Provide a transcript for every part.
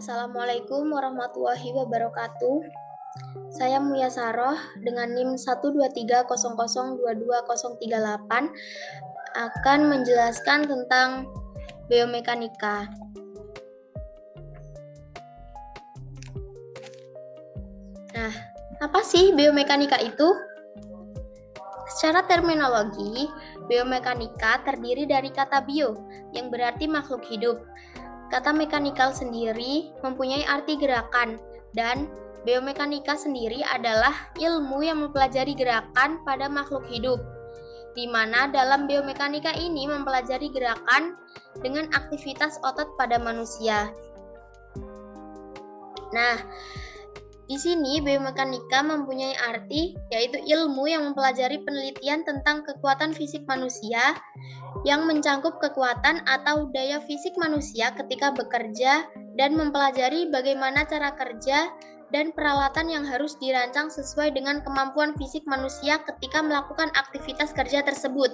Assalamualaikum warahmatullahi wabarakatuh. Saya Muya Saroh dengan NIM 123002238 akan menjelaskan tentang biomekanika. Nah, apa sih biomekanika itu? Secara terminologi, biomekanika terdiri dari kata bio yang berarti makhluk hidup. Kata mekanikal sendiri mempunyai arti gerakan, dan biomekanika sendiri adalah ilmu yang mempelajari gerakan pada makhluk hidup, di mana dalam biomekanika ini mempelajari gerakan dengan aktivitas otot pada manusia. Nah, di sini biomekanika mempunyai arti yaitu ilmu yang mempelajari penelitian tentang kekuatan fisik manusia yang mencangkup kekuatan atau daya fisik manusia ketika bekerja dan mempelajari bagaimana cara kerja dan peralatan yang harus dirancang sesuai dengan kemampuan fisik manusia ketika melakukan aktivitas kerja tersebut.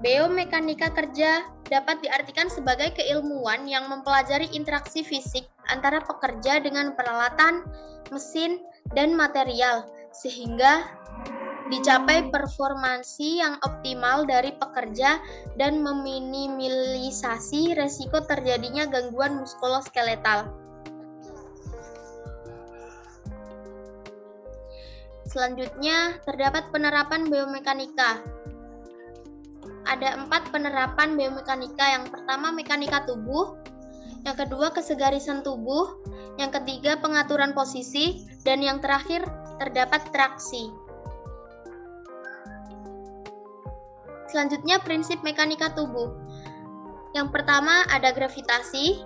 Biomekanika kerja dapat diartikan sebagai keilmuan yang mempelajari interaksi fisik antara pekerja dengan peralatan, mesin, dan material, sehingga dicapai performansi yang optimal dari pekerja dan meminimalisasi resiko terjadinya gangguan muskuloskeletal. Selanjutnya, terdapat penerapan biomekanika. Ada 4 penerapan biomekanika. Yang pertama, mekanika tubuh. Yang kedua, kesegarisan tubuh. Yang ketiga, pengaturan posisi. Dan yang terakhir, terdapat traksi. Selanjutnya, prinsip mekanika tubuh. Yang pertama, ada gravitasi,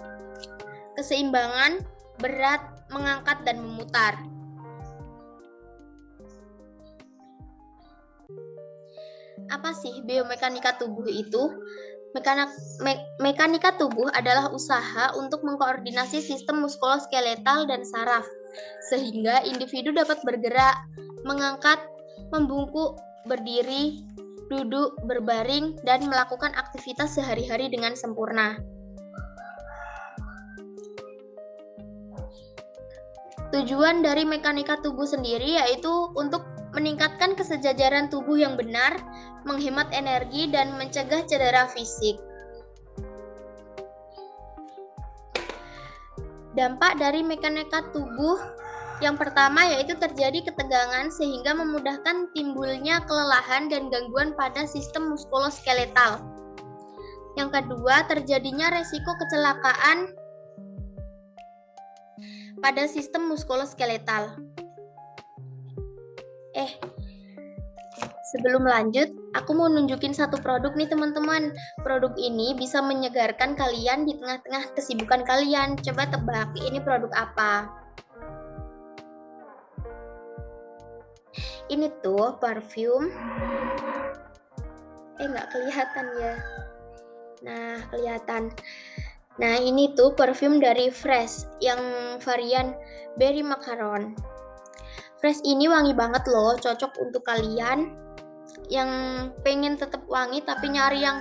keseimbangan, berat, mengangkat, dan memutar. Apa sih biomekanika tubuh itu? Mekanika tubuh adalah usaha untuk mengkoordinasi sistem muskuloskeletal dan saraf, sehingga individu dapat bergerak, mengangkat, membungkuk, berdiri, duduk, berbaring, dan melakukan aktivitas sehari-hari dengan sempurna. Tujuan dari mekanika tubuh sendiri yaitu untuk meningkatkan kesejajaran tubuh yang benar, menghemat energi, dan mencegah cedera fisik. Dampak dari mekanika tubuh yang pertama yaitu terjadi ketegangan sehingga memudahkan timbulnya kelelahan dan gangguan pada sistem muskuloskeletal. Yang kedua, terjadinya resiko kecelakaan pada sistem muskuloskeletal. Sebelum lanjut, aku mau nunjukin satu produk nih teman-teman. Produk ini bisa menyegarkan kalian di tengah-tengah kesibukan kalian. Coba tebak, ini produk apa? Ini tuh parfum. Nggak kelihatan ya. Nah, kelihatan. Nah, ini tuh parfum dari Fresh yang varian Berry Macaron. Fresh ini wangi banget loh, cocok untuk kalian yang pengen tetap wangi tapi nyari yang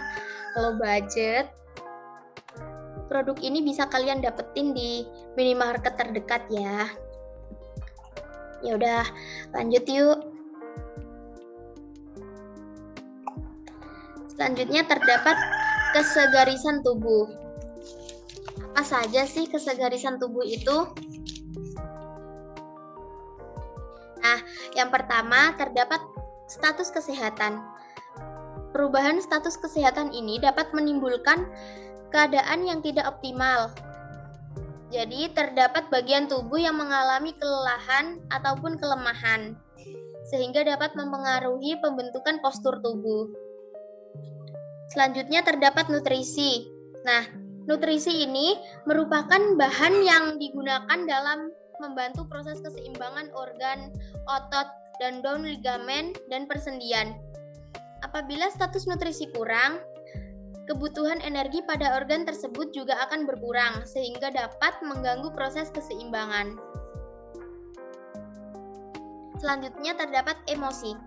low budget. Produk ini bisa kalian dapetin di minimarket terdekat ya. Ya udah, lanjut yuk. Selanjutnya terdapat kesegarisan tubuh. Apa saja sih kesegarisan tubuh itu? Nah, yang pertama terdapat status kesehatan. Perubahan status kesehatan ini dapat menimbulkan keadaan yang tidak optimal. Jadi, terdapat bagian tubuh yang mengalami kelelahan ataupun kelemahan, sehingga dapat mempengaruhi pembentukan postur tubuh. Selanjutnya terdapat nutrisi. Nah, nutrisi ini merupakan bahan yang digunakan dalam membantu proses keseimbangan organ, otot, dan daun ligamen dan persendian. Apabila status nutrisi kurang, kebutuhan energi pada organ tersebut juga akan berkurang, sehingga dapat mengganggu proses keseimbangan. Selanjutnya terdapat emosi.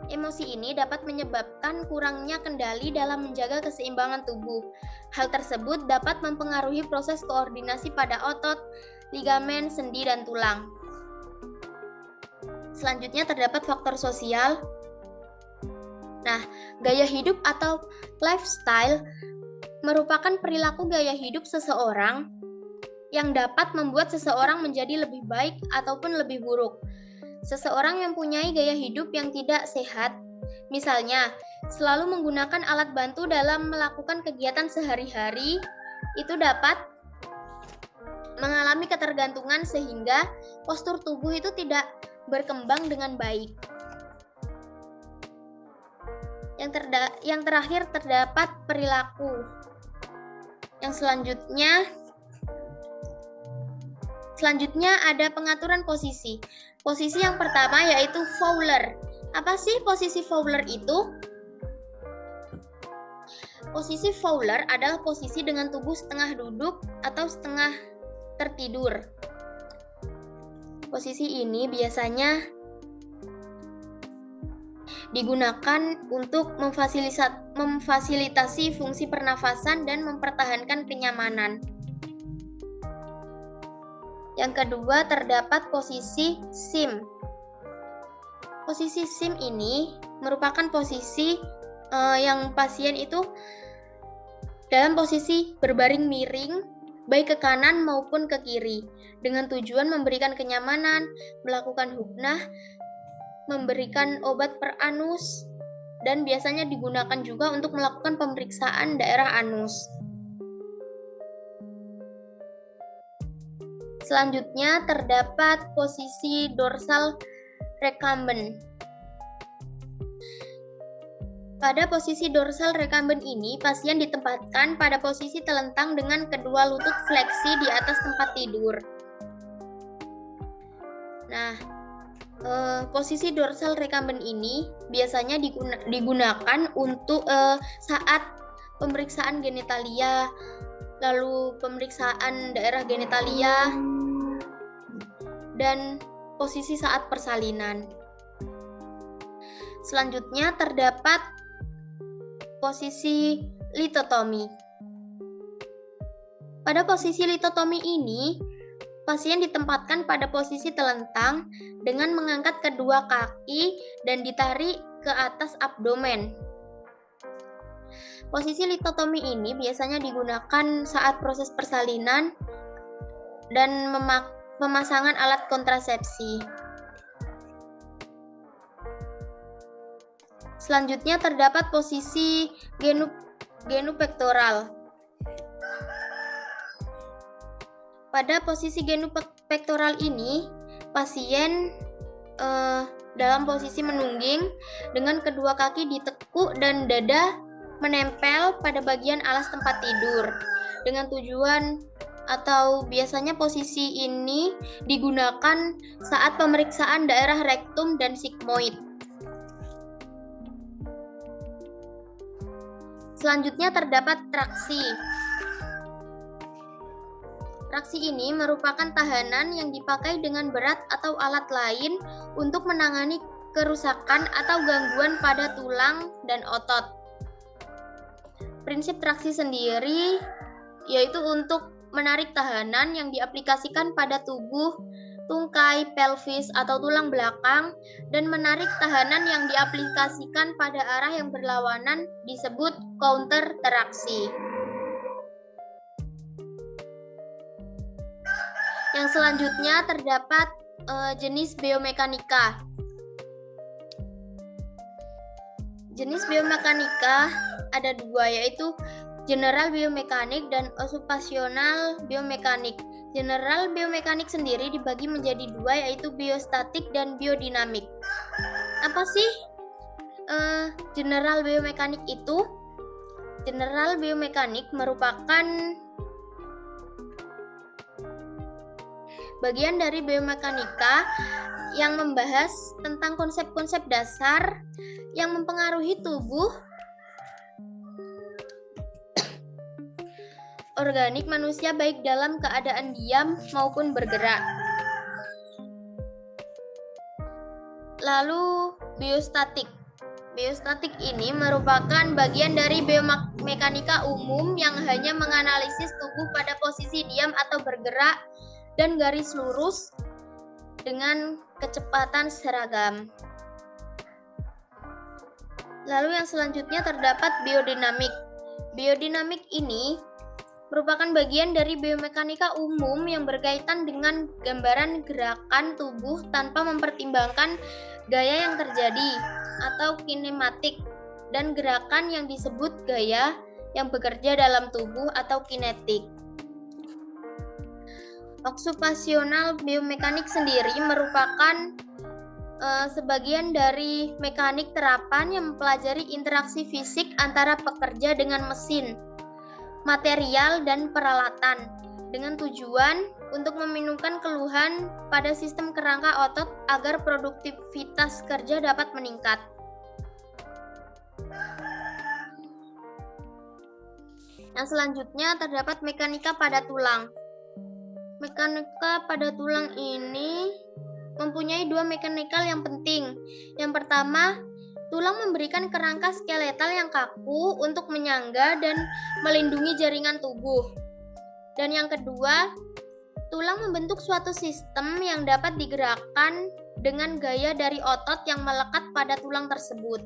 Emosi ini dapat menyebabkan kurangnya kendali dalam menjaga keseimbangan tubuh. Hal tersebut dapat mempengaruhi proses koordinasi pada otot, ligamen, sendi, dan tulang. Selanjutnya terdapat faktor sosial. Nah, gaya hidup atau lifestyle merupakan perilaku gaya hidup seseorang yang dapat membuat seseorang menjadi lebih baik ataupun lebih buruk. Seseorang yang mempunyai gaya hidup yang tidak sehat, misalnya selalu menggunakan alat bantu dalam melakukan kegiatan sehari-hari, itu dapat mengalami ketergantungan sehingga postur tubuh itu tidak berkembang dengan baik. Yang terakhir terdapat perilaku. Yang selanjutnya ada pengaturan posisi. Posisi yang pertama yaitu Fowler. Apa sih posisi Fowler itu? Posisi Fowler adalah posisi dengan tubuh setengah duduk atau setengah tertidur. Posisi ini biasanya digunakan untuk memfasilitasi fungsi pernafasan dan mempertahankan kenyamanan. Yang kedua terdapat posisi SIM. Posisi SIM ini merupakan posisi yang pasien itu dalam posisi berbaring miring, baik ke kanan maupun ke kiri, dengan tujuan memberikan kenyamanan, melakukan hupnah, memberikan obat per anus, dan biasanya digunakan juga untuk melakukan pemeriksaan daerah anus. Selanjutnya terdapat posisi dorsal recumbent. Pada posisi dorsal recumbent ini, pasien ditempatkan pada posisi telentang dengan kedua lutut fleksi di atas tempat tidur. Nah, posisi dorsal recumbent ini biasanya digunakan untuk saat pemeriksaan genitalia, lalu pemeriksaan daerah genitalia, dan posisi saat persalinan. Selanjutnya terdapat posisi litotomi. Pada posisi litotomi ini, pasien ditempatkan pada posisi telentang dengan mengangkat kedua kaki dan ditarik ke atas abdomen. Posisi litotomi ini biasanya digunakan saat proses persalinan dan pemasangan alat kontrasepsi. Selanjutnya terdapat posisi genupektoral. Pada posisi genupektoral ini, pasien dalam posisi menungging dengan kedua kaki ditekuk dan dada menempel pada bagian alas tempat tidur dengan tujuan atau biasanya posisi ini digunakan saat pemeriksaan daerah rektum dan sigmoid. Selanjutnya terdapat traksi. Traksi ini merupakan tahanan yang dipakai dengan berat atau alat lain untuk menangani kerusakan atau gangguan pada tulang dan otot. Prinsip traksi sendiri yaitu untuk menarik tahanan yang diaplikasikan pada tubuh, tungkai, pelvis, atau tulang belakang, dan menarik tahanan yang diaplikasikan pada arah yang berlawanan disebut counter traksi. Yang selanjutnya terdapat jenis biomekanika. Jenis biomekanika ada dua, yaitu general biomekanik dan okupasional biomekanik. General biomekanik sendiri dibagi menjadi dua, yaitu biostatik dan biodinamik. Apa sih general biomekanik itu? General biomekanik merupakan bagian dari biomekanika yang membahas tentang konsep-konsep dasar yang mempengaruhi tubuh organik manusia baik dalam keadaan diam maupun bergerak. Lalu biostatik. Biostatik ini merupakan bagian dari biomekanika umum yang hanya menganalisis tubuh pada posisi diam atau bergerak dan garis lurus dengan kecepatan seragam. Lalu yang selanjutnya terdapat biodinamik. Biodinamik ini merupakan bagian dari biomekanika umum yang berkaitan dengan gambaran gerakan tubuh tanpa mempertimbangkan gaya yang terjadi atau kinematik dan gerakan yang disebut gaya yang bekerja dalam tubuh atau kinetik. Okupasional biomekanik sendiri merupakan sebagian dari mekanik terapan yang mempelajari interaksi fisik antara pekerja dengan mesin, material, dan peralatan dengan tujuan untuk meminimumkan keluhan pada sistem kerangka otot agar produktivitas kerja dapat meningkat. Yang selanjutnya terdapat mekanika pada tulang. Mekanika pada tulang ini mempunyai dua mekanikal yang penting. Yang pertama, tulang memberikan kerangka skeletal yang kaku untuk menyangga dan melindungi jaringan tubuh. Dan yang kedua, tulang membentuk suatu sistem yang dapat digerakkan dengan gaya dari otot yang melekat pada tulang tersebut.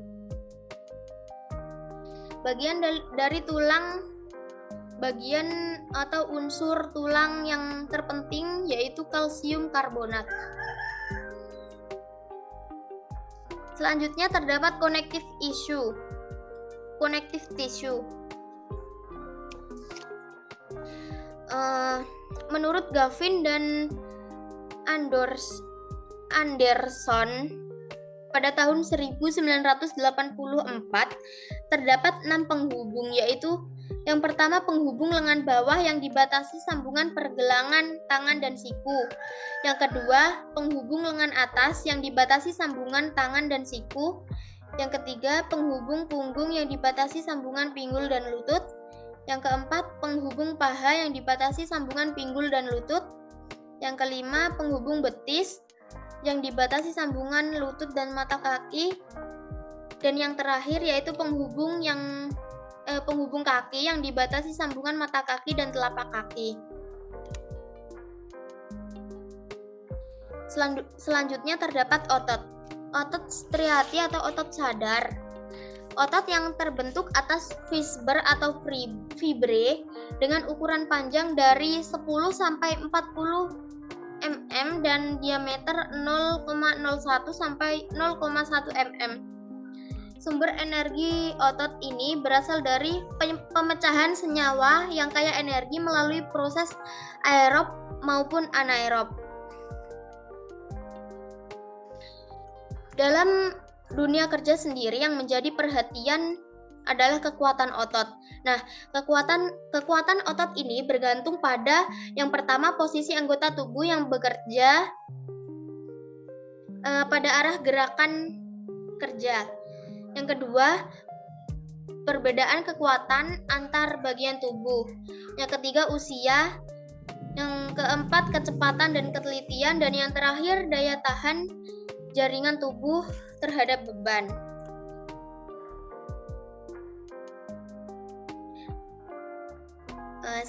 Bagian atau unsur tulang yang terpenting yaitu kalsium karbonat. Selanjutnya terdapat connective tissue. Menurut Gavin dan Anderson pada tahun 1984 terdapat 6 penghubung, yaitu yang pertama penghubung lengan bawah yang dibatasi sambungan pergelangan tangan dan siku. Yang kedua, penghubung lengan atas yang dibatasi sambungan tangan dan siku. Yang ketiga, penghubung punggung yang dibatasi sambungan pinggul dan lutut. Yang keempat, penghubung paha yang dibatasi sambungan pinggul dan lutut. Yang kelima, penghubung betis yang dibatasi sambungan lutut dan mata kaki. Dan yang terakhir yaitu penghubung kaki yang dibatasi sambungan mata kaki dan telapak kaki. Selanjutnya terdapat otot. Otot striati atau otot sadar. Otot yang terbentuk atas fiber atau fibre dengan ukuran panjang dari 10 sampai 40 mm dan diameter 0,01 sampai 0,1 mm. Sumber energi otot ini berasal dari pemecahan senyawa yang kaya energi melalui proses aerob maupun anaerob. Dalam dunia kerja sendiri yang menjadi perhatian adalah kekuatan otot. Nah, kekuatan otot ini bergantung pada yang pertama posisi anggota tubuh yang bekerja pada arah gerakan kerja. Yang kedua, perbedaan kekuatan antar bagian tubuh. Yang ketiga, usia. Yang keempat, kecepatan dan ketelitian. Dan yang terakhir, daya tahan jaringan tubuh terhadap beban.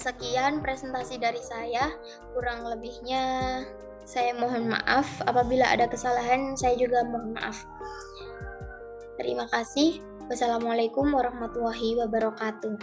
Sekian presentasi dari saya. Kurang lebihnya saya mohon maaf. Apabila ada kesalahan, saya juga mohon maaf. Terima kasih. Wassalamualaikum warahmatullahi wabarakatuh.